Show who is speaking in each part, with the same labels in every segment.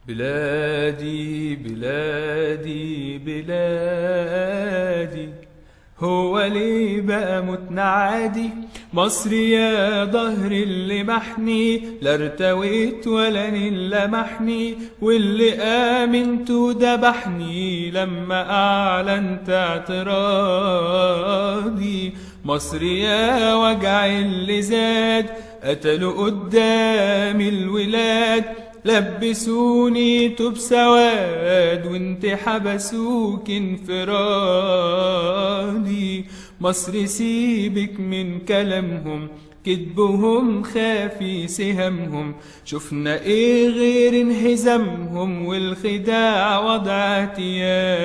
Speaker 1: بلادي بلادي بلادي، هو ليه بقى متنا عادي؟ مصر يا ظهر اللي محني، لا ارتويت ولا نيل لمحني، واللي آمنت دبحني لما أعلنت اعتراضي. مصر يا وجع اللي زاد، قتلوا قدام الولاد، لبسوني توب سواد وانت حبسوك انفرادي. مصر سيبك من كلامهم، كذبهم خافي سهمهم، شفنا ايه غير انهزامهم والخداع وضع اعتيادي.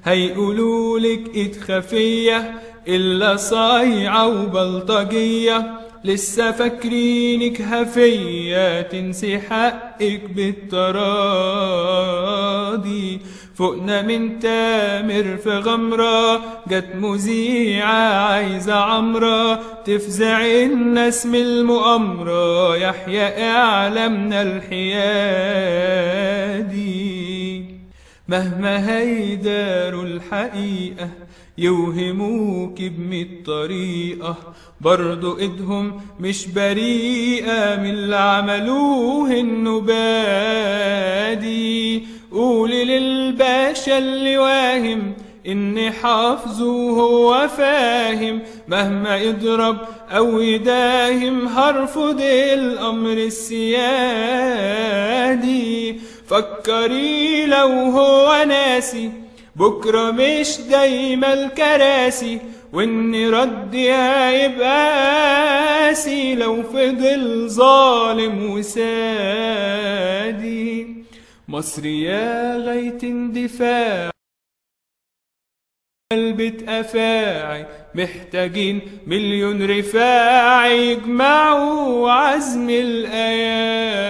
Speaker 1: هيقولولك ايد خفية إلا صايعة وبلطجية، لسه فاكرينك هفية تنسي حقك بالتراضي. فوقنا من تامر في غمرة، جت مذيعة عايزة عمرة تفزع الناس من المؤامرة، يحيى إعلامنا الحيادي. مهما هيداروا الحقيقة يوهموك بمية طريقة، برضو ايدهم مش بريئة من اللي عملوه النبادي. قولي للباشا اللي واهم إن حافظه وهو فاهم، مهما يضرب أو يداهم هرفض الأمر السيادي. فكري لو هو ناسي بكرة مش دايما الكراسي، وإن ردي هيبقى قاسي لو فضل ظالم وسادي. مصر يا غاية اندفاع قلبة أفاعي، محتاجين مليون رفاعي يجمعوا عزم الآيات.